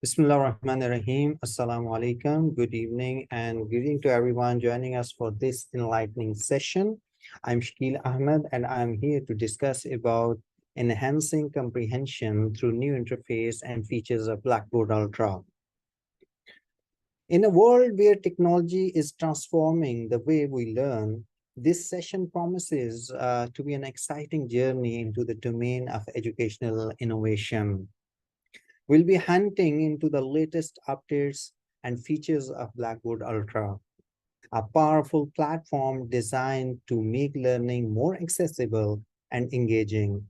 Bismillah ar-Rahman ar-Rahim. Assalamu alaikum. Good evening and greeting to everyone joining us for this enlightening session. I'm Shakil Ahmed and I'm here to discuss about enhancing comprehension through new interface and features of Blackboard Ultra. In a world where technology is transforming the way we learn, this session promises to be an exciting journey into the domain of educational innovation. We'll be hunting into the latest updates and features of Blackboard Ultra, a powerful platform designed to make learning more accessible and engaging.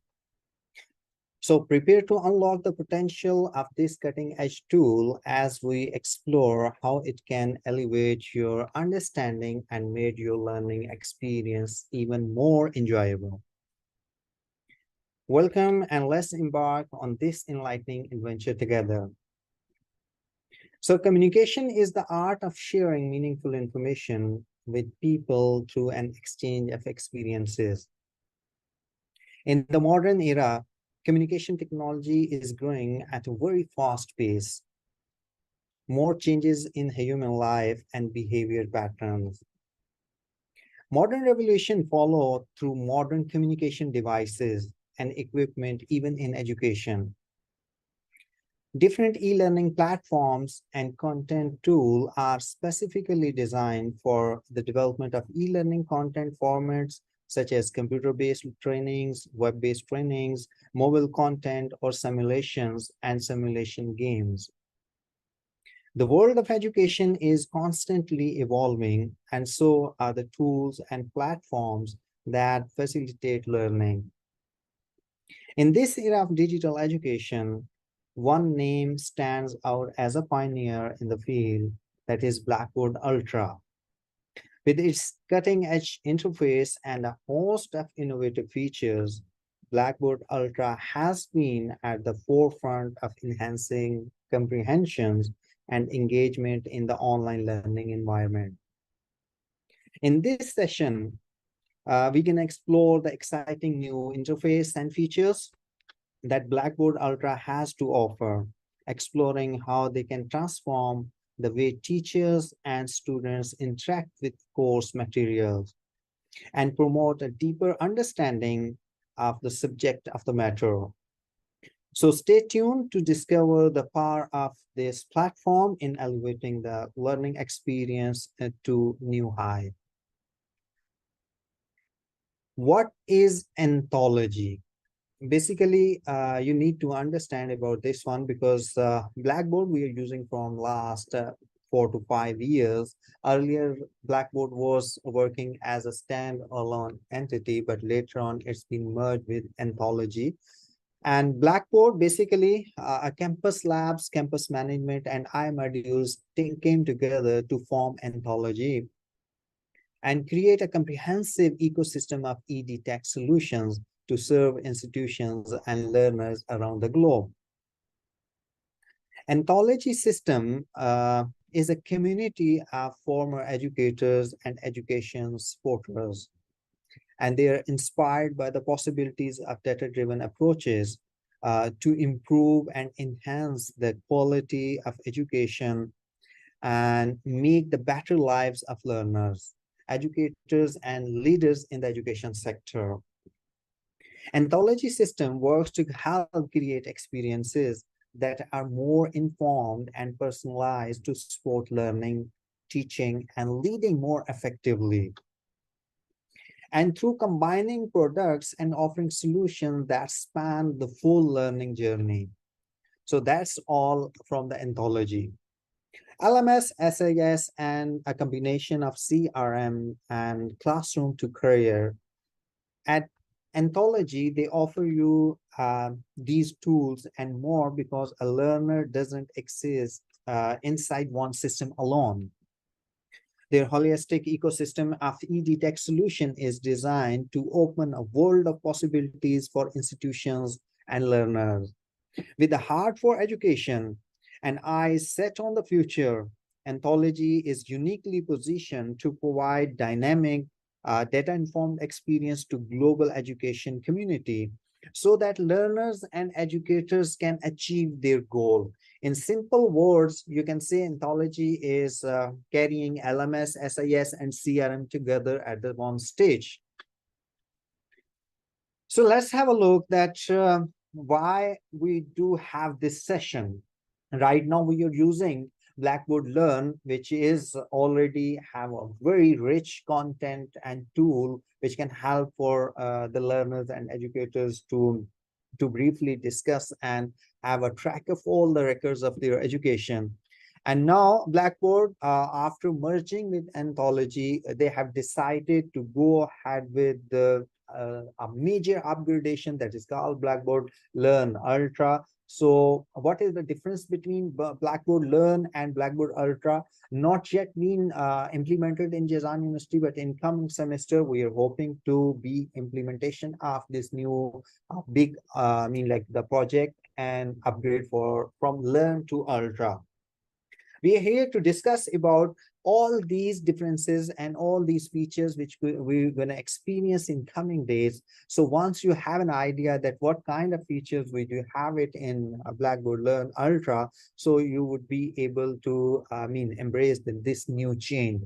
So prepare to unlock the potential of this cutting-edge tool as we explore how it can elevate your understanding and make your learning experience even more enjoyable. Welcome and let's embark on this enlightening adventure together. So communication is the art of sharing meaningful information with people through an exchange of experiences. In the modern era, communication technology is growing at a very fast pace. More changes in human life and behavior patterns. Modern revolution follow through modern communication devices and equipment, even in education. Different e-learning platforms and content tools are specifically designed for the development of e-learning content formats such as computer-based trainings, web-based trainings, mobile content, or simulations and simulation games. The world of education is constantly evolving, and so are the tools and platforms that facilitate learning. In this era of digital education, one name stands out as a pioneer in the field, that is Blackboard Ultra. With its cutting-edge interface and a host of innovative features, Blackboard Ultra has been at the forefront of enhancing comprehensions and engagement in the online learning environment. In this session, we can explore the exciting new interface and features that Blackboard Ultra has to offer, exploring how they can transform the way teachers and students interact with course materials and promote a deeper understanding of the subject of the matter. So stay tuned to discover the power of this platform in elevating the learning experience to new heights. What is anthology? Basically, you need to understand about this one because Blackboard we are using from last 4 to 5 years. Earlier, Blackboard was working as a standalone entity, but later on it's been merged with Anthology. And Blackboard, basically, a campus labs, campus management, and modules came together to form Anthology and create a comprehensive ecosystem of EdTech solutions to serve institutions and learners around the globe. Anthology System is a community of former educators and education supporters, and they are inspired by the possibilities of data-driven approaches to improve and enhance the quality of education and make the better lives of learners, educators, and leaders in the education sector. Anthology system works to help create experiences that are more informed and personalized to support learning, teaching, and leading more effectively. And through combining products and offering solutions that span the full learning journey. So that's all from the Anthology. LMS, SAS, and a combination of CRM and classroom to career. At Anthology, they offer you these tools and more because a learner doesn't exist inside one system alone. Their holistic ecosystem of EdTech solution is designed to open a world of possibilities for institutions and learners. With a heart for education and eyes set on the future, Anthology is uniquely positioned to provide dynamic, data-informed experience to global education community so that learners and educators can achieve their goal. In simple words, you can say anthology is carrying LMS, SIS, and CRM together at the one stage. So let's have a look that why we do have this session. Right now we are using Blackboard Learn, which is already have a very rich content and tool which can help for the learners and educators to briefly discuss and have a track of all the records of their education. And now Blackboard, after merging with Anthology, they have decided to go ahead with a major upgradation that is called Blackboard Learn Ultra. So what is the difference between Blackboard Learn and Blackboard Ultra? Not yet been implemented in Jazan University, but in coming semester, we are hoping to be implementation of this new big, like the project and upgrade from Learn to Ultra. We are here to discuss about all these differences and all these features which we're going to experience in coming days. So once you have an idea that what kind of features we do have it in Blackboard Learn Ultra, so you would be able to, embrace this new change.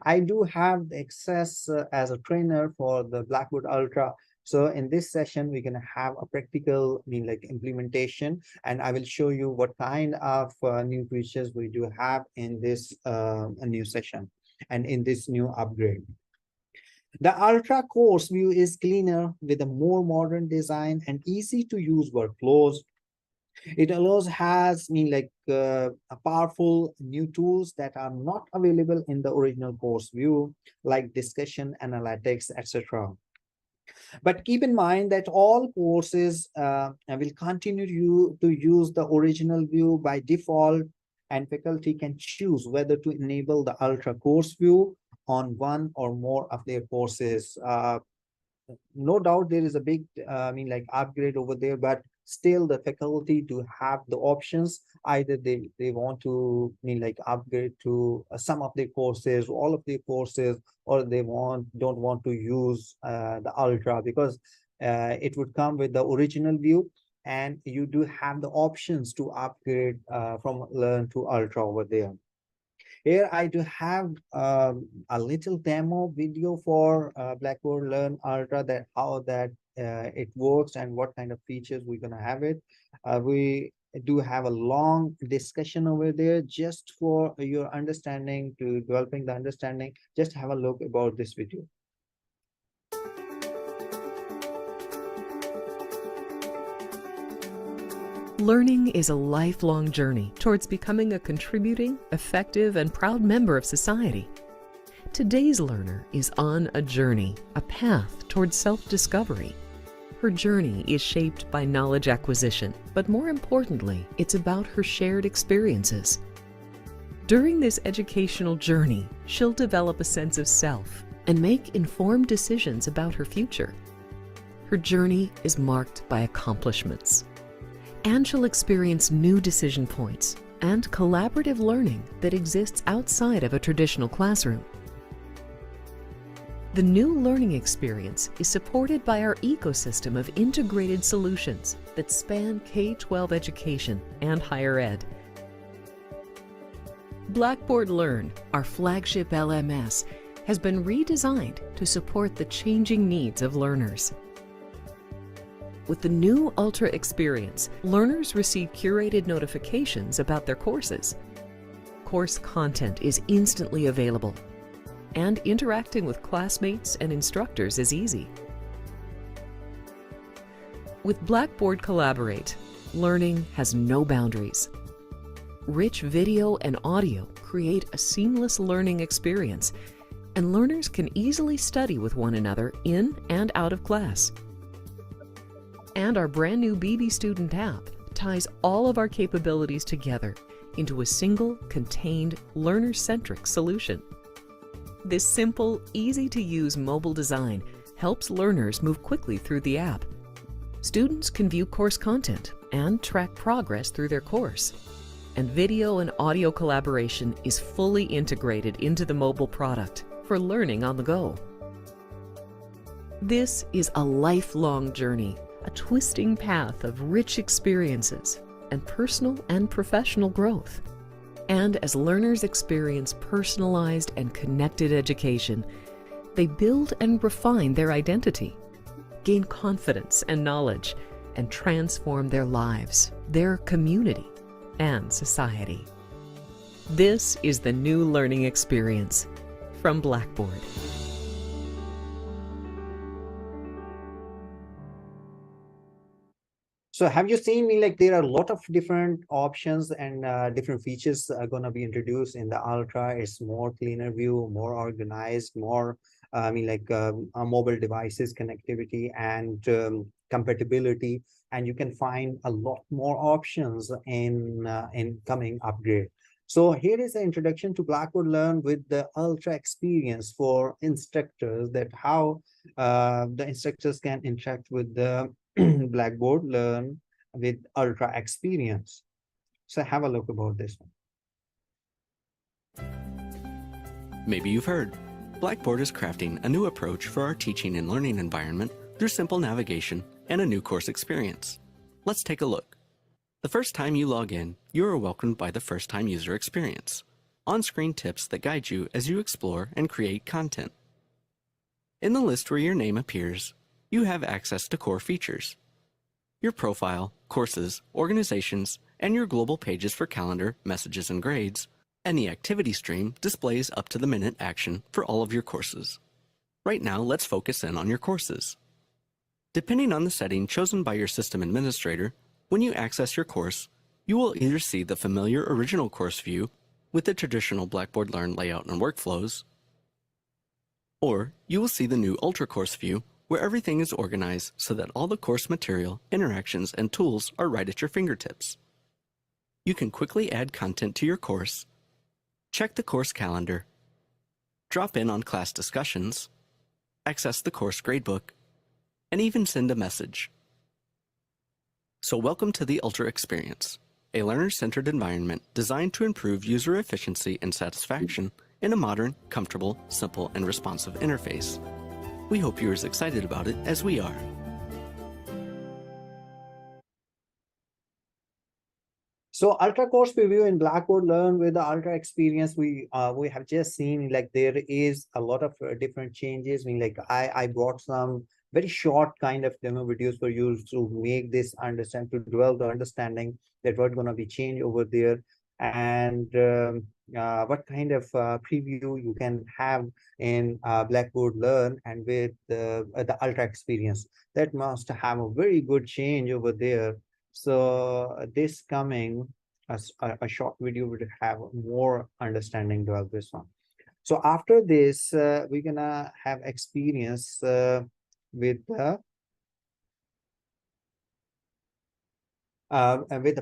I do have the access as a trainer for the Blackboard Ultra. So in this session, we're going to have a practical, implementation, and I will show you what kind of new features we do have in this new session and in this new upgrade. The Ultra course view is cleaner with a more modern design and easy to use workflows. It has powerful new tools that are not available in the original course view, like discussion, analytics, etc. But keep in mind that all courses will continue to use the original view by default, and faculty can choose whether to enable the Ultra course view on one or more of their courses. No doubt there is a big upgrade over there, but still the faculty do have the options. Either they want to upgrade to some of their courses, all of their courses, or they don't want to use the Ultra, because it would come with the original view, and you do have the options to upgrade from Learn to Ultra over there. Here I do have a little demo video for Blackboard Learn Ultra, that how that it works and what kind of features we're going to have it. We do have a long discussion over there just for your understanding, to developing the understanding. Just have a look about this video. Learning is a lifelong journey towards becoming a contributing, effective, and proud member of society. Today's learner is on a journey, a path towards self-discovery. Her journey is shaped by knowledge acquisition, but more importantly, it's about her shared experiences. During this educational journey, she'll develop a sense of self and make informed decisions about her future. Her journey is marked by accomplishments. And she'll experience new decision points and collaborative learning that exists outside of a traditional classroom. The new learning experience is supported by our ecosystem of integrated solutions that span K-12 education and higher ed. Blackboard Learn, our flagship LMS, has been redesigned to support the changing needs of learners. With the new Ultra experience, learners receive curated notifications about their courses. Course content is instantly available, and interacting with classmates and instructors is easy. With Blackboard Collaborate, learning has no boundaries. Rich video and audio create a seamless learning experience, and learners can easily study with one another in and out of class. And our brand new BB Student app ties all of our capabilities together into a single, contained, learner-centric solution. This simple, easy-to-use mobile design helps learners move quickly through the app. Students can view course content and track progress through their course. And video and audio collaboration is fully integrated into the mobile product for learning on the go. This is a lifelong journey, a twisting path of rich experiences and personal and professional growth. And as learners experience personalized and connected education, they build and refine their identity, gain confidence and knowledge, and transform their lives, their community, and society. This is the new learning experience from Blackboard. So have you seen me, like there are a lot of different options and different features are going to be introduced in the Ultra. It's more cleaner view, more organized, more mobile devices connectivity and compatibility, and you can find a lot more options in coming upgrade. So here is the introduction to Blackboard Learn with the Ultra experience for instructors, that how the instructors can interact with the Blackboard Learn with Ultra experience. So have a look about this one. Maybe you've heard. Blackboard is crafting a new approach for our teaching and learning environment through simple navigation and a new course experience. Let's take a look. The first time you log in, you are welcomed by the first-time user experience, on-screen tips that guide you as you explore and create content. In the list where your name appears, you have access to core features. Your profile, courses, organizations, and your global pages for calendar, messages, and grades, and the activity stream displays up-to-the-minute action for all of your courses. Right now, let's focus in on your courses. Depending on the setting chosen by your system administrator, when you access your course, you will either see the familiar original course view with the traditional Blackboard Learn layout and workflows, or you will see the new Ultra Course view where everything is organized so that all the course material, interactions, and tools are right at your fingertips. You can quickly add content to your course, check the course calendar, drop in on class discussions, access the course gradebook, and even send a message. So welcome to the Ultra Experience, a learner-centered environment designed to improve user efficiency and satisfaction in a modern, comfortable, simple, and responsive interface. We hope you're as excited about it as we are. So Ultra Course Preview in Blackboard Learn with the Ultra experience, we have just seen like there is a lot of different changes. I mean, like I brought some very short kind of demo videos for you to make this understand, to develop the understanding that what's going to be changed over there, and what kind of preview you can have in Blackboard Learn and with the Ultra experience. That must have a very good change over there. So this coming a short video would have more understanding about this one. So after this, we're gonna have experience with the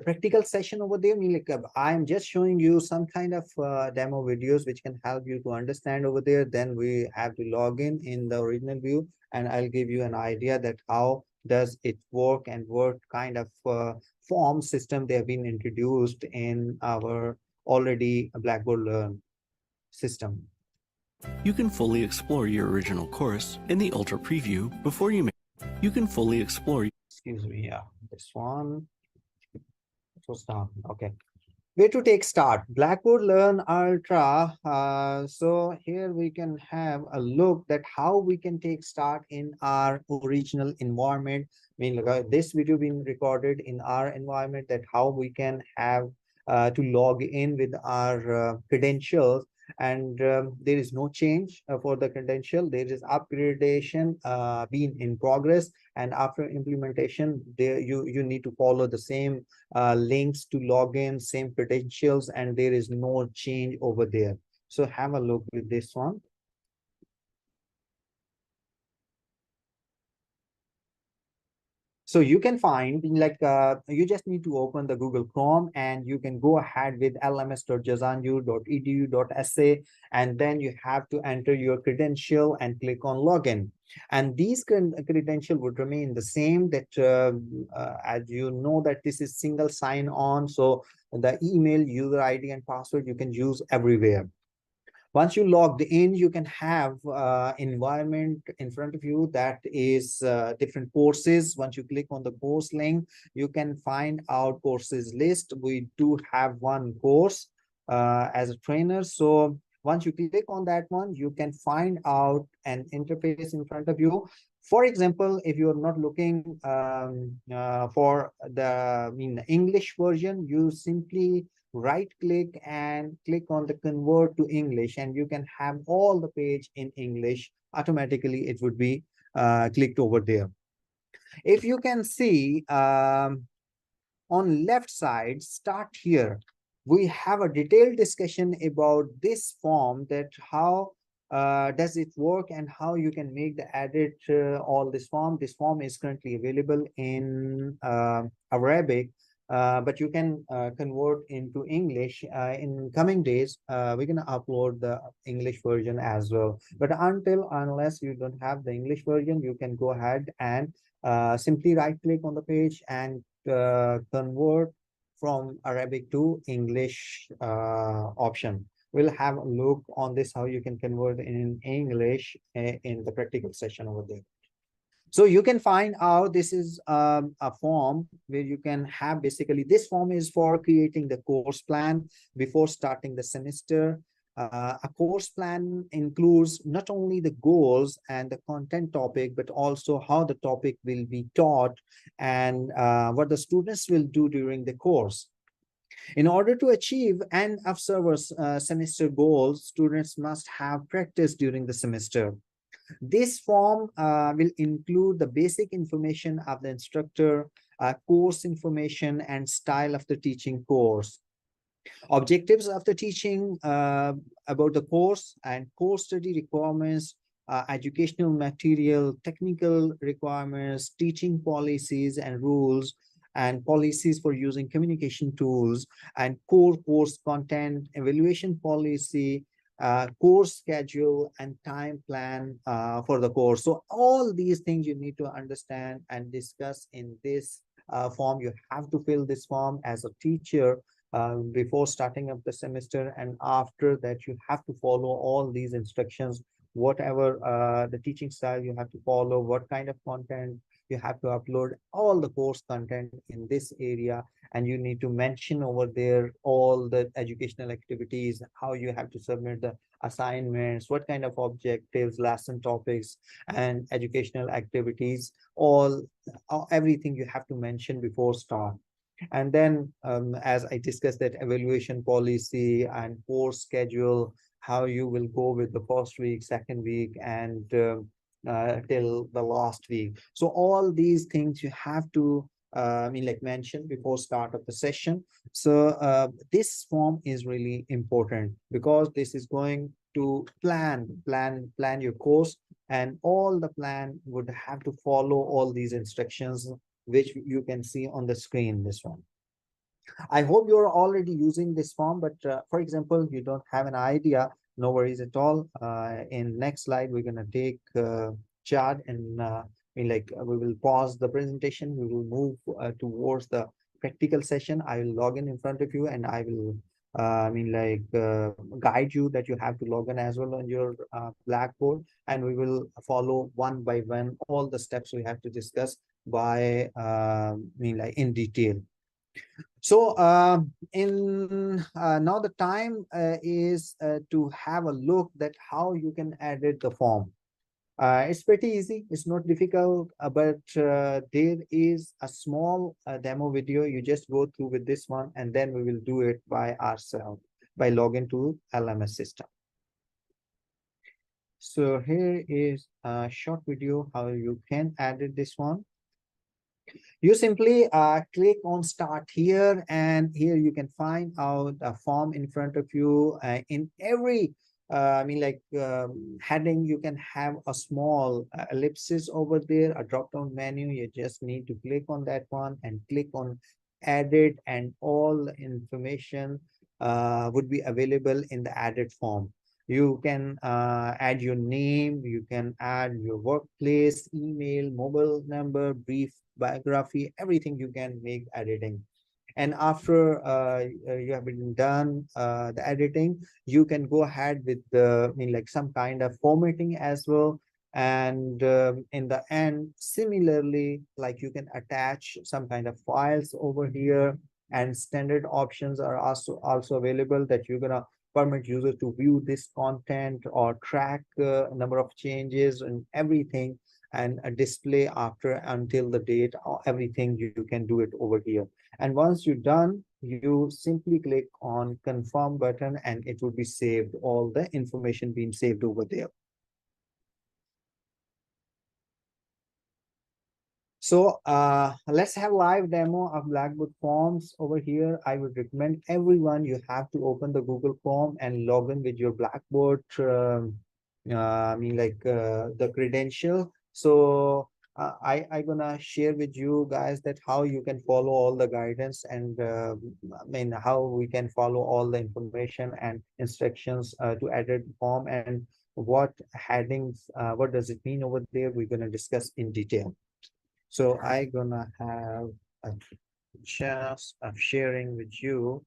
practical session over there. I mean, like I'm just showing you some kind of demo videos which can help you to understand over there. Then we have to log in the original view, and I'll give you an idea that how does it work and what kind of form system they have been introduced in our already Blackboard Learn system. You can fully explore your original course in the Ultra Preview before you Excuse me, yeah, this one. So start, okay. Where to take start? Blackboard Learn Ultra. So here we can have a look at how we can take start in our original environment. I mean, like, this video being recorded in our environment, that how we can have to log in with our credentials, and there is no change for the credential. There is upgradation being in progress, and after implementation, there you need to follow the same links to log in, same credentials, and there is no change over there. So have a look with this one. So you can find like you just need to open the Google Chrome, and you can go ahead with lms.jazanju.edu.sa, and then you have to enter your credential and click on login. And these credential would remain the same, that as you know that this is single sign on, so the email, user ID, and password you can use everywhere. Once you logged in, you can have environment in front of you that is different courses. Once you click on the course link, you can find out courses list. We do have one course as a trainer. So once you click on that one, you can find out an interface in front of you. For example, if you're not looking for the English version, you simply right click and click on the convert to English, and you can have all the page in English. Automatically it would be clicked over there. If you can see on left side, start here, we have a detailed discussion about this form, that how does it work and how you can make the edit all this form. This form is currently available in Arabic, but you can convert into English. In coming days, we're going to upload the English version as well. But unless you don't have the English version, you can go ahead and simply right click on the page and convert from Arabic to English option. We'll have a look on this, how you can convert in English in the practical session over there. So you can find out this is a form where you can have, basically this form is for creating the course plan before starting the semester. A course plan includes not only the goals and the content topic, but also how the topic will be taught and what the students will do during the course. In order to achieve end of semester goals, students must have practice during the semester. This form will include the basic information of the instructor, course information, and style of the teaching course. Objectives of the teaching about the course and course study requirements, educational material, technical requirements, teaching policies and rules, and policies for using communication tools, and core course content, evaluation policy, course schedule, and time plan for the course. So all these things you need to understand and discuss in this form. You have to fill this form as a teacher before starting up the semester, and after that you have to follow all these instructions, whatever the teaching style you have to follow, what kind of content you have to upload, all the course content in this area, and you need to mention over there all the educational activities, how you have to submit the assignments, what kind of objectives, lesson topics, and educational activities, all everything you have to mention before start. And then as I discussed, that evaluation policy and course schedule, how you will go with the first week, second week, and till the last week. So all these things you have to mention before start of the session. So this form is really important because this is going to plan your course, and all the plan would have to follow all these instructions which you can see on the screen, this one. I hope you're already using this form, but for example, you don't have an idea, no worries at all. In next slide, we're going to take chart and we will pause the presentation. We will move towards the practical session. I will log in front of you, and I will guide you that you have to log in as well on your Blackboard, and we will follow one by one all the steps we have to discuss by in detail. So in now the time is to have a look that how you can edit the form. It's pretty easy, it's not difficult, but there is a small demo video. You just go through with this one, and then we will do it by ourselves by logging to LMS system. So here is a short video how you can edit this one. You simply click on start here, and here you can find out a form in front of you. In every heading, you can have a small ellipsis over there, a drop down menu. You just need to click on that one and click on edit, and all the information would be available in the added form. You can add your name, you can add your workplace, email, mobile number, brief biography, everything you can make editing. And after you have been done the editing, you can go ahead with the like some kind of formatting as well. And in the end, similarly, like you can attach some kind of files over here, and standard options are also available, that you're gonna permit user to view this content or track number of changes and everything, and a display after until the date or everything. You can do it over here. And once you're done, you simply click on confirm button, and it will be saved, all the information being saved over there. So let's have live demo of Blackboard Forms over here. I would recommend everyone, you have to open the Google Form and log in with your Blackboard, the credential. So I gonna share with you guys that how you can follow all the guidance, and how we can follow all the information and instructions to edit the form, and what headings, what does it mean over there, we're gonna discuss in detail. So I gonna have a chance of sharing with you.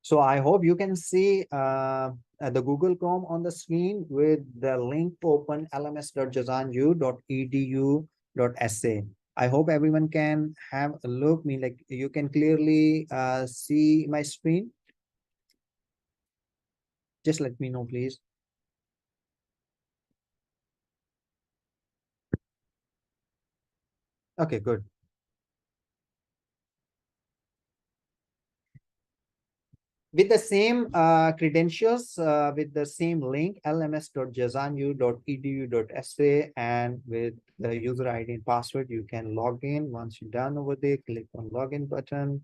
So I hope you can see the Google Chrome on the screen with the link open lms.jazanu.edu.sa. I hope everyone can have a look. Like you can clearly see my screen. Just let me know, please. Okay, good. With the same credentials, with the same link, lms.jazanu.edu.sa, and with the user ID and password, you can log in. Once you're done over there, click on login button.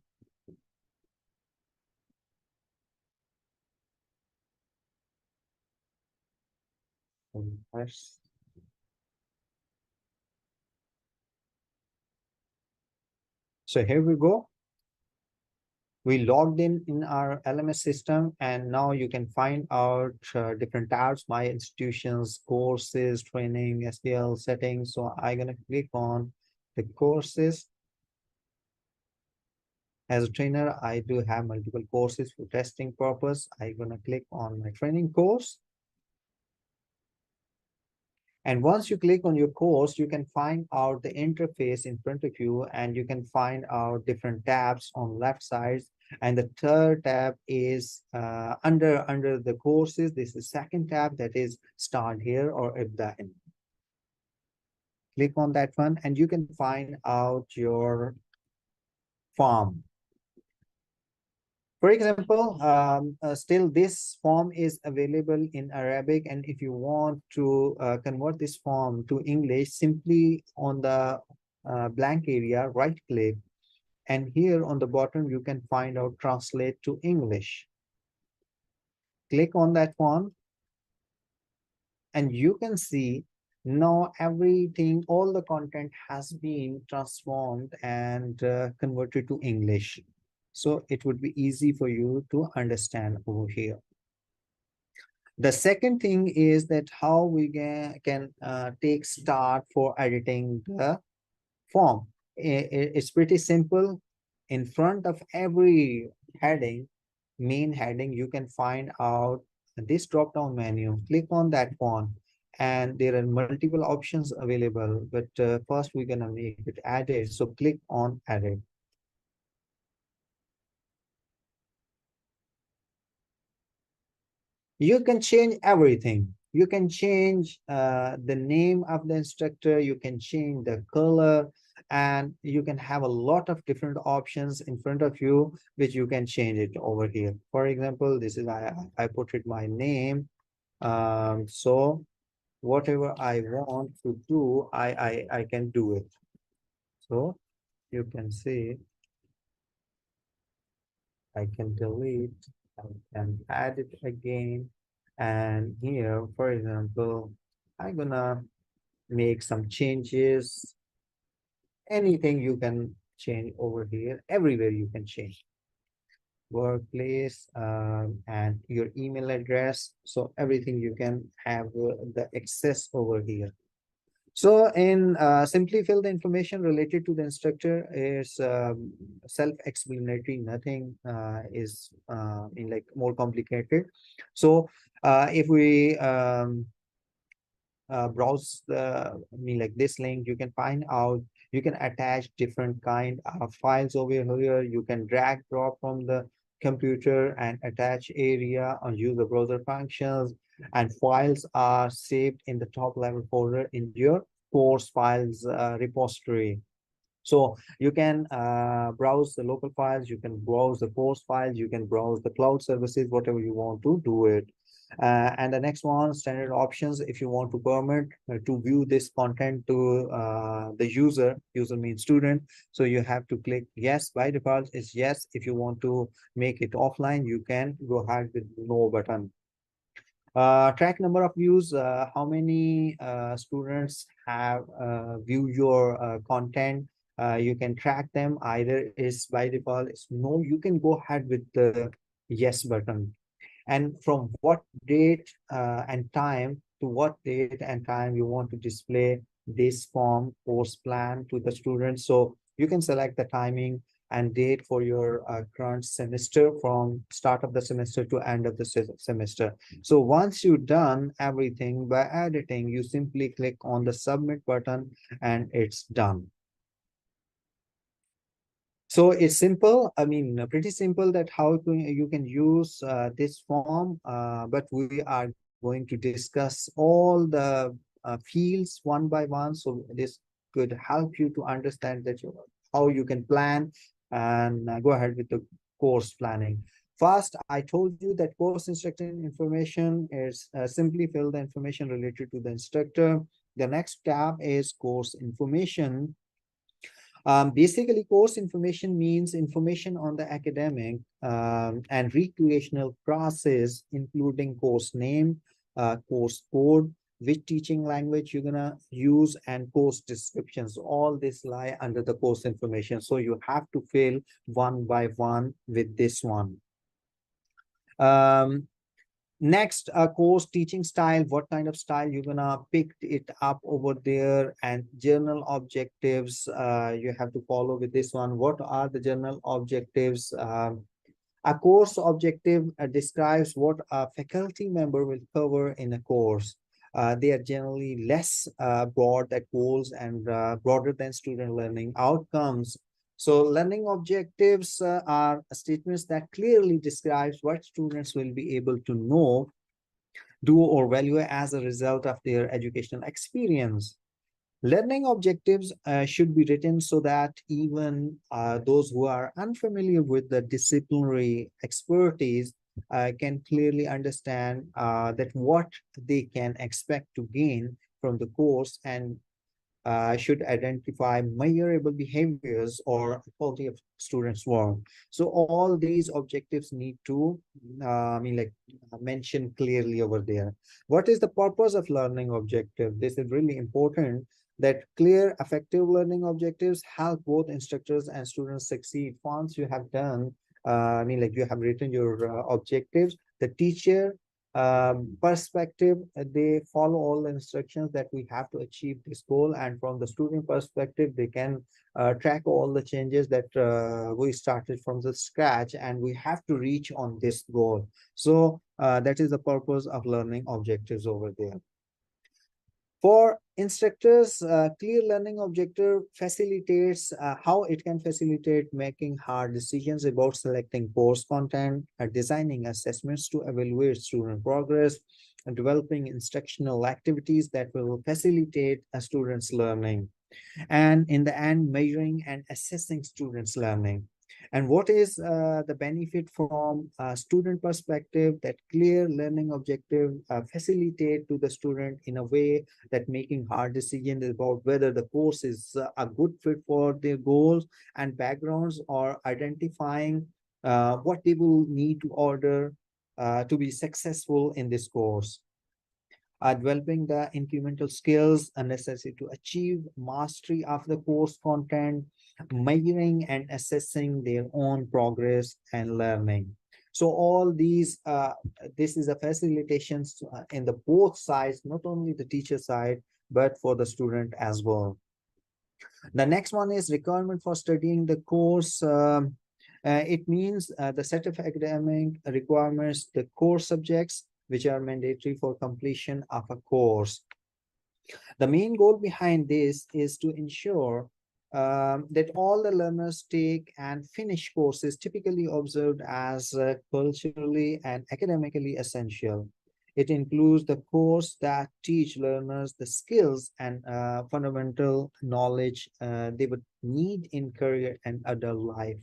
And press. So here we go. We logged in our LMS system, and now you can find out different tabs: my institutions, courses, training, SPL settings. So I'm gonna click on the courses. As a trainer, I do have multiple courses for testing purpose. I'm gonna click on my training course. And once you click on your course, you can find out the interface in front of you, and you can find out different tabs on left side. And the third tab is under the courses. This is second tab, that is start here or ibda in. Click on that one, and you can find out your form. For example, still this form is available in Arabic, and if you want to convert this form to English, simply on the blank area, right click, and here on the bottom, you can find out translate to English. Click on that one, and you can see now everything, all the content has been transformed and converted to English. So it would be easy for you to understand over here. The second thing is that how we can take start for editing the form. It's pretty simple. In front of every heading, main heading, you can find out this drop-down menu. Click on that one, and there are multiple options available. But first, we're gonna make it edit. So click on edit. You can change everything. You can change the name of the instructor, you can change the color, and you can have a lot of different options in front of you, which you can change it over here. For example, this is I put it my name. So whatever I want to do, I can do it. So you can see I can delete, I can add it again. And here, for example, I'm gonna make some changes. Anything you can change over here. Everywhere you can change. Workplace, and your email address. So everything you can have the access over here. So in simply fill the information related to the instructor is self-explanatory. Nothing is in like more complicated. So if we browse like this link, you can find out, you can attach different kind of files over here. You can drag drop from the computer and attach area or use the browser functions, and files are saved in the top level folder in your course files repository. So you can browse the local files, you can browse the course files, you can browse the cloud services, whatever you want to do it. And the next one, standard options. If you want to permit to view this content to the user means student. So you have to click yes. By default, it's yes. If you want to make it offline, you can go ahead with no button. Track number of views, how many students have viewed your content. You can track them. Either is by default is no, you can go ahead with the yes button. And from what date and time to what date and time you want to display this form course plan to the students. So you can select the timing and date for your current semester, from start of the semester to end of the semester. So once you've done everything by editing, you simply click on the submit button and it's done. So it's simple. I mean, pretty simple that how you can use this form, but we are going to discuss all the fields one by one. So this could help you to understand that how you can plan and go ahead with the course planning. First, I told you that course instructor information is simply fill the information related to the instructor. The next tab is course information. Basically, course information means information on the academic and recreational process, including course name, course code, which teaching language you're gonna use, and course descriptions. All this lie under the course information. So you have to fill one by one with this one. Next, course teaching style, what kind of style you're gonna pick it up over there, and journal objectives, you have to follow with this one. What are the journal objectives? A course objective describes what a faculty member will cover in a course. They are generally less broad at goals and broader than student learning outcomes. So learning objectives are statements that clearly describes what students will be able to know, do, or value as a result of their educational experience. Learning objectives should be written so that even those who are unfamiliar with the disciplinary expertise can clearly understand that what they can expect to gain from the course, and should identify measurable behaviors or quality of students' work. So all these objectives need to, mention clearly over there. What is the purpose of learning objective? This is really important, that clear, effective learning objectives help both instructors and students succeed. Once you have done, you have written your objectives, the teacher perspective, they follow all the instructions that we have to achieve this goal, and from the student perspective, they can track all the changes that we started from the scratch, and we have to reach on this goal. So that is the purpose of learning objectives over there. For instructors, clear learning objective facilitates how it can facilitate making hard decisions about selecting course content, designing assessments to evaluate student progress, and developing instructional activities that will facilitate a student's learning, and in the end, measuring and assessing students' learning. And what is the benefit from a student perspective? That clear learning objective facilitate to the student in a way that making hard decisions about whether the course is a good fit for their goals and backgrounds, or identifying what they will need to order to be successful in this course. Developing the incremental skills necessary to achieve mastery of the course content, measuring and assessing their own progress and learning. So all these, this is a facilitations in the both sides, not only the teacher side, but for the student as well. The next one is requirement for studying the course. It means the set of academic requirements, the core subjects, which are mandatory for completion of a course. The main goal behind this is to ensure that all the learners take and finish courses typically observed as culturally and academically essential. It includes the course that teach learners the skills and fundamental knowledge they would need in career and adult life.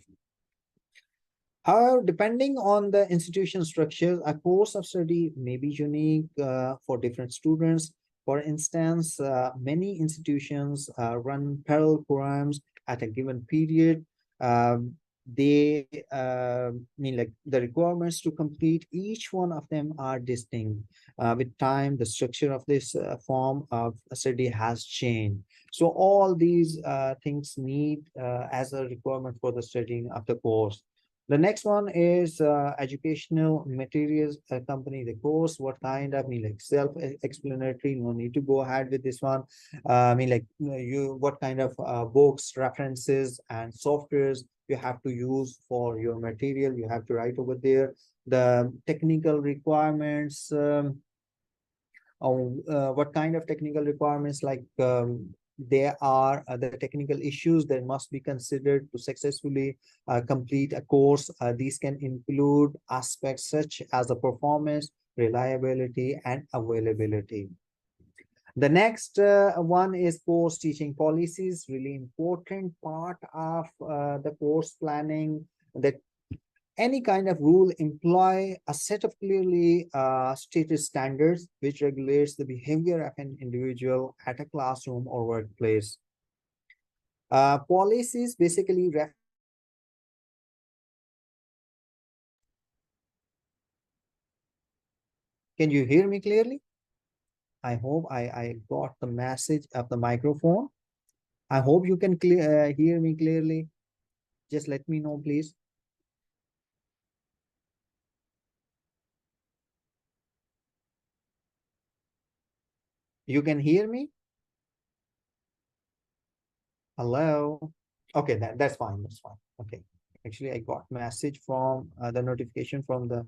However, depending on the institution structure, a course of study may be unique for different students. For instance, many institutions run parallel programs at a given period. They mean like the requirements to complete each one of them are distinct. With time, the structure of this form of study has changed. So all these things need as a requirement for the studying of the course. The next one is educational materials accompany the course. What kind of, like self-explanatory, no need to go ahead with this one. Like what kind of books, references, and softwares you have to use for your material, you have to write over there. The technical requirements, what kind of technical requirements, like there are the technical issues that must be considered to successfully complete a course. These can include aspects such as the performance, reliability, and availability. The next one is course teaching policies, really important part of the course planning, that any kind of rule employ a set of clearly stated standards which regulates the behavior of an individual at a classroom or workplace. Policies basically can you hear me clearly? I hope I got the message of the microphone. I hope you can hear me clearly. Just let me know, please. You can hear me? Hello? Okay, that's fine. That's fine. Okay. Actually, I got message from the notification from the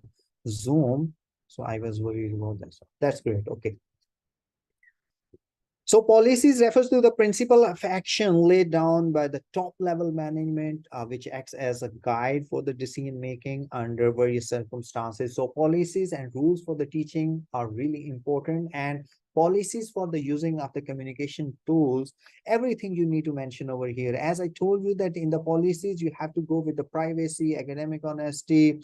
Zoom. So I was worried about that. So that's great. Okay. So policies refers to the principle of action laid down by the top level management, which acts as a guide for the decision making under various circumstances. So policies and rules for the teaching are really important, and policies for the using of the communication tools, everything you need to mention over here. As I told you that in the policies, you have to go with the privacy, academic honesty,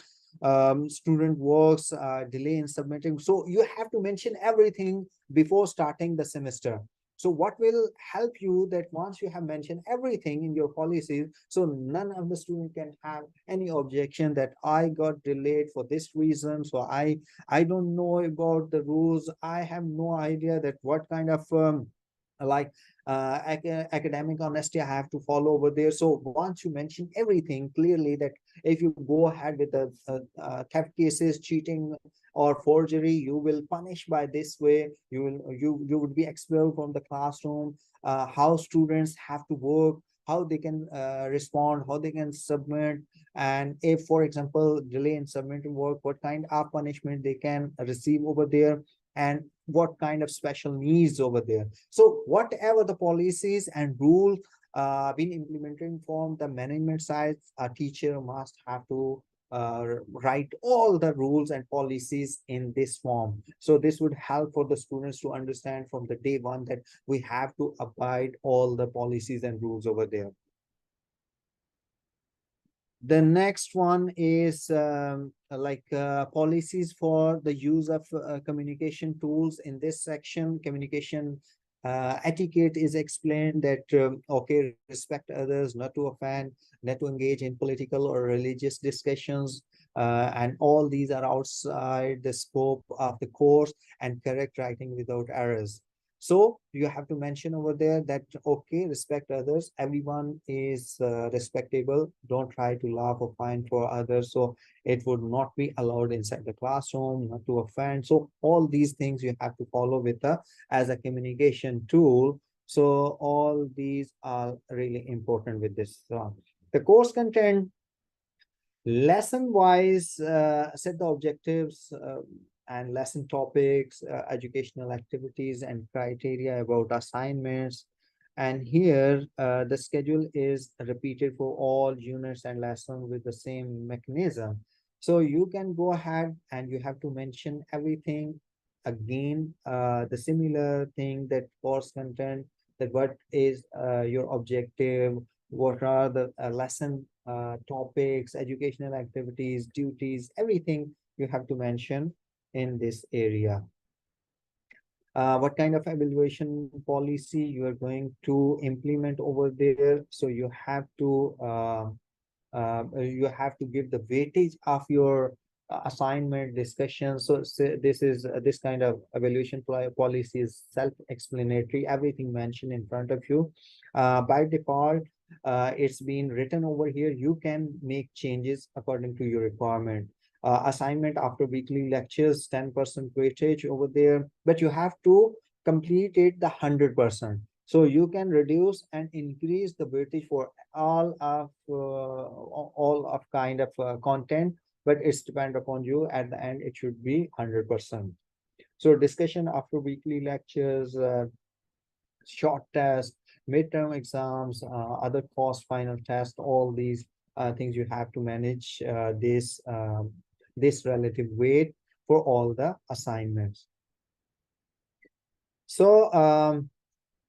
student works, delay in submitting. So you have to mention everything before starting the semester. So what will help you that once you have mentioned everything in your policies, so none of the student can have any objection that I got delayed for this reason. So I don't know about the rules. I have no idea that what kind of like academic honesty I have to follow over there. So once you mention everything clearly, that if you go ahead with the theft cases, cheating or forgery, you will punish by this way. You would be expelled from the classroom. How students have to work, how they can respond, how they can submit, and if, for example, delay in submitting work, what kind of punishment they can receive over there, and what kind of special needs over there. So whatever the policies and rules been implemented from the management side, a teacher must have to write all the rules and policies in this form. So this would help for the students to understand from the day one that we have to abide all the policies and rules over there. The next one is policies for the use of communication tools. In this section, communication etiquette is explained that, okay, respect others, not to offend, not to engage in political or religious discussions, and all these are outside the scope of the course, and correct writing without errors. So you have to mention over there that, okay, respect others. Everyone is respectable. Don't try to laugh or find for others. So it would not be allowed inside the classroom, not to offend. So all these things you have to follow with the as a communication tool. So all these are really important with this. The course content, lesson wise, set the objectives and lesson topics, educational activities and criteria about assignments. And here the schedule is repeated for all units and lessons with the same mechanism. So you can go ahead and you have to mention everything again, the similar thing, that course content, that what is your objective, what are the lesson topics, educational activities, duties, everything you have to mention in this area. What kind of evaluation policy you are going to implement over there. So you have to give the weightage of your assignment discussion. So this is this kind of evaluation policy is self-explanatory, everything mentioned in front of you. By default, it's been written over here. You can make changes according to your requirement. Assignment after weekly lectures, 10% weightage over there, but you have to complete it the 100%. So you can reduce and increase the weightage for all of kind of content, but it's depend upon you. At the end, it should be 100%. So discussion after weekly lectures, short tests, midterm exams, other course final tests, all these things you have to manage this relative weight for all the assignments. So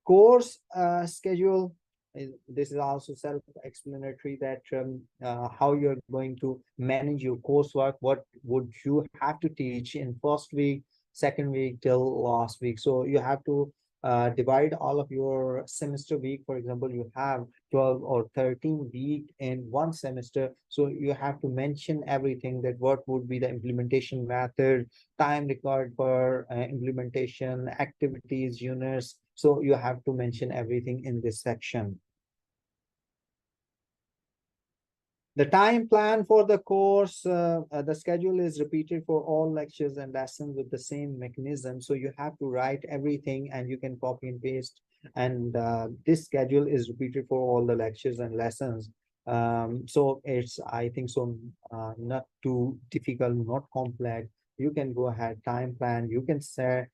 course schedule, this is also self-explanatory, that how you're going to manage your coursework, what would you have to teach in first week, second week till last week. So you have to divide all of your semester week. For example, you have 12 or 13 week in one semester, so you have to mention everything, that what would be the implementation method, time required for implementation, activities, units. So you have to mention everything in this section. The time plan for the course, the schedule is repeated for all lectures and lessons with the same mechanism. So you have to write everything and you can copy and paste. And this schedule is repeated for all the lectures and lessons. So it's, I think so, not too difficult, not complex. You can go ahead, time plan, you can set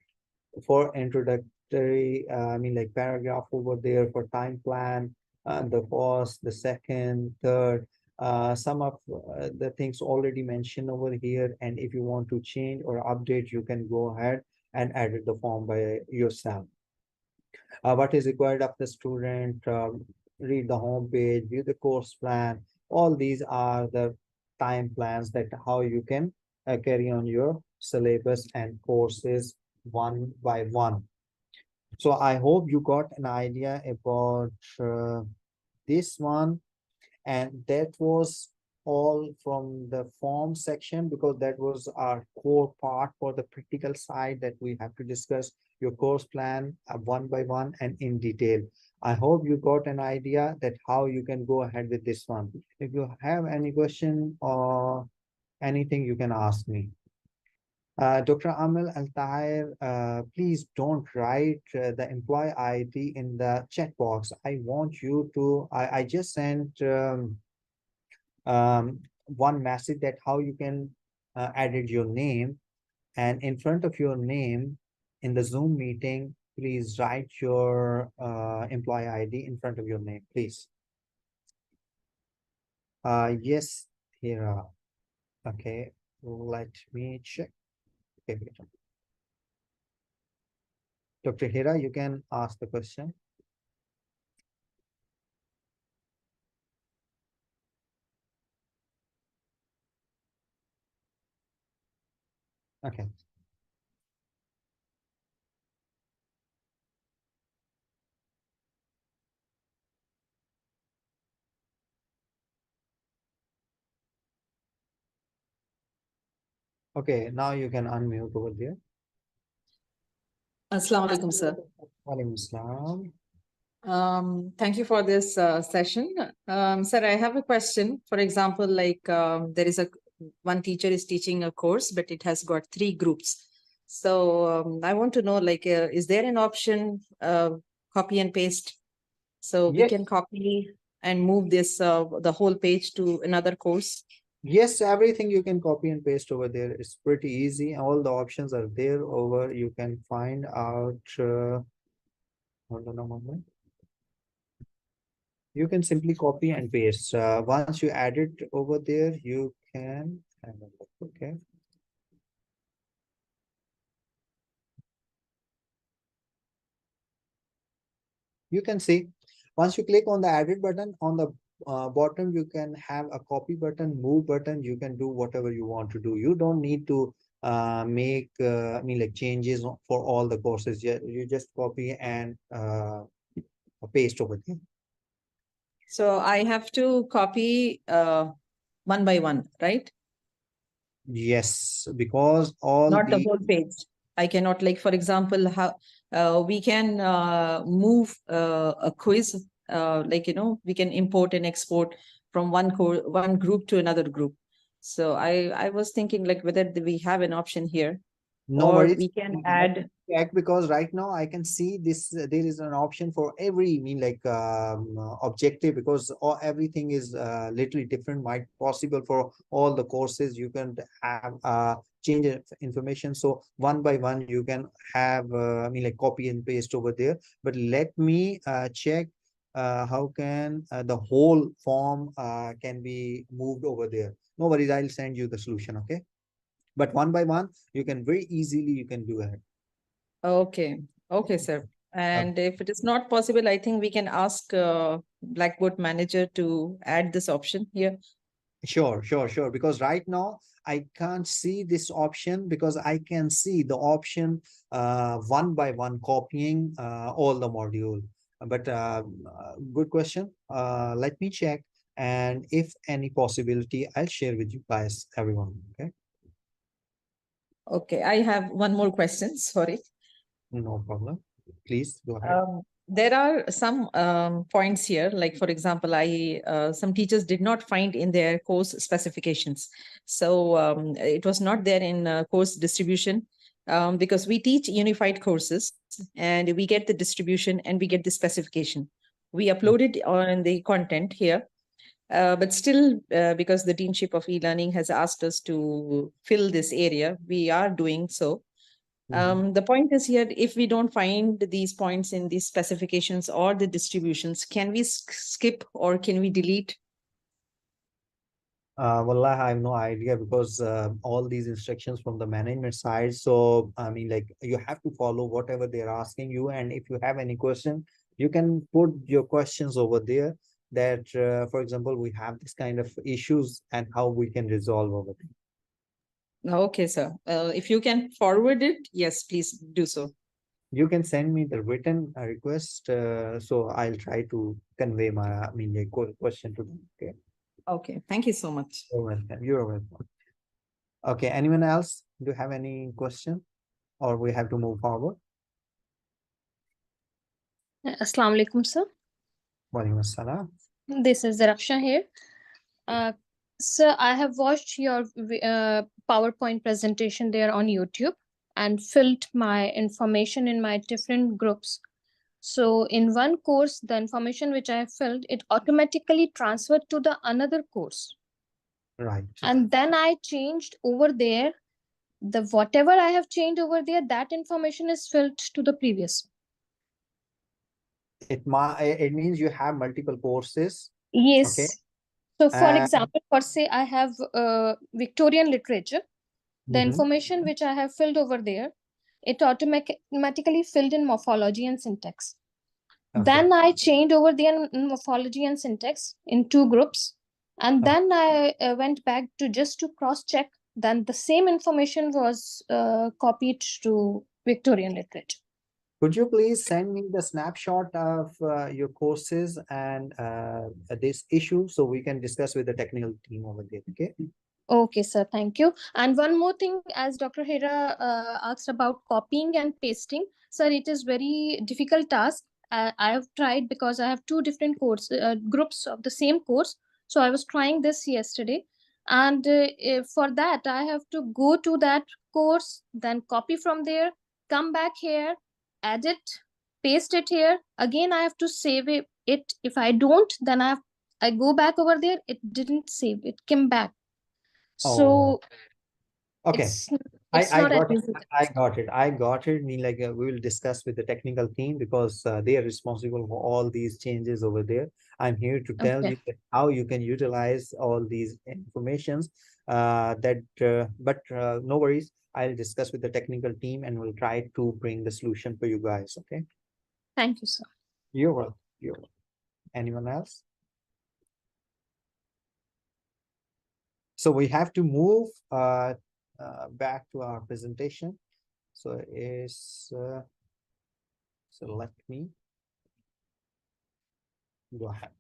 for introductory, I mean, like paragraph over there for time plan, the first, the second, third, some of the things already mentioned over here. And if you want to change or update, you can go ahead and edit the form by yourself. What is required of the student, read the home page, view the course plan. All these are the time plans that how you can carry on your syllabus and courses one by one. So I hope you got an idea about this one. And that was all from the form section, because that was our core part for the practical side, that we have to discuss your course plan one by one and in detail. I hope you got an idea that how you can go ahead with this one. If you have any question or anything, you can ask me. Dr. Amel Al-Tahir, please don't write the employee ID in the chat box. I want you to, I just sent one message that how you can edit your name, and in front of your name in the Zoom meeting, please write your employee ID in front of your name, please. Yes, Hira. Okay, let me check. Okay, wait. Dr. Hira, you can ask the question. Okay. Okay, now you can unmute over there. Assalamu alaikum, sir. Walaikum Assalam. Thank you for this session. Sir, I have a question. For example, like there is one teacher is teaching a course, but it has got 3 groups. So I want to know, like, is there an option, copy and paste? So we Yes. can copy and move this, the whole page to another course. Yes, everything you can copy and paste over there. It's pretty easy. All the options are there over. You can find out. Hold on a moment. You can simply copy and paste. Once you add it over there, you can have a look. Okay. You can see once you click on the edit button on the bottom, you can have a copy button, move button. You can do whatever you want to do. You don't need to make like changes for all the courses. You just copy and paste over there. So I have to copy one by one, right? Yes, because all Not the the whole page. I cannot, like, for example, how we can move a quiz, like, we can import and export from one group to another group. So I was thinking, like, whether we have an option here, no or worries. we can Let me add. check, because right now I can see this. There is an option for every objective, because everything is literally different. Might possible for all the courses. You can have change information. So one by one you can have copy and paste over there. But let me check how can the whole form can be moved over there. No worries. I'll send you the solution. Okay. But one by one, you can very easily, you can do it. Okay, okay, sir. And if it is not possible, I think we can ask Blackboard manager to add this option here. Sure. Because right now I can't see this option, because I can see the option one by one copying all the module. But good question. Let me check. And if any possibility, I'll share with you guys, everyone. Okay. Okay, I have one more question. Sorry. No problem. Please go ahead. There are some points here, like, for example, some teachers did not find in their course specifications. So it was not there in course distribution, because we teach unified courses and we get the distribution and we get the specification. We upload it on the content here. But still, because the Deanship of E-Learning has asked us to fill this area, we are doing so. The point is here, if we don't find these points in these specifications or the distributions, can we skip or can we delete? Well, I have no idea, because all these instructions from the management side. So, you have to follow whatever they're asking you. And if you have any question, you can put your questions over there, that, for example, we have this kind of issues and how we can resolve over there. Okay, sir. If you can forward it, yes, please do so. You can send me the written request. So I'll try to convey my, question to them. Okay. Okay, thank you so much. You're welcome. You're welcome. Okay, anyone else? Do you have any question, or we have to move forward? Assalamu alaikum, sir. Walaikum assalam. This is Raksha here. Sir, I have watched your PowerPoint presentation there on YouTube and filled my information in my different groups. So in one course, the information which I have filled, it automatically transferred to the another course. Right. And then I changed over there. The whatever I have changed over there, that information is filled to the previous. It means you have multiple courses. Yes. Okay. So for example, for say I have Victorian literature, the information which I have filled over there, it automatically filled in morphology and syntax. Okay. Then I changed over there in morphology and syntax in 2 groups. And then I went back to just to cross check. Then the same information was copied to Victorian literature. Could you please send me the snapshot of your courses and this issue, so we can discuss with the technical team over there? Okay. Okay, sir. Thank you. And one more thing, as Dr. Hera asked about copying and pasting, sir, it is very difficult task. I have tried because I have two different groups of the same course. So I was trying this yesterday, and for that I have to go to that course, then copy from there, come back here, edit, paste it here. Again, I have to save it. If I don't, then I go back over there. It didn't save. It came back. Oh, So okay. it's I, it's I not an got it. easy I task. got it. I got it. I mean, like we will discuss with the technical team because they are responsible for all these changes over there. I'm here to tell Okay. you that how you can utilize all these informations. But no worries. I'll discuss with the technical team and we'll try to bring the solution for you guys. Okay. Thank you, sir. You're welcome. You're welcome. Anyone else? So we have to move back to our presentation. So so let me go ahead.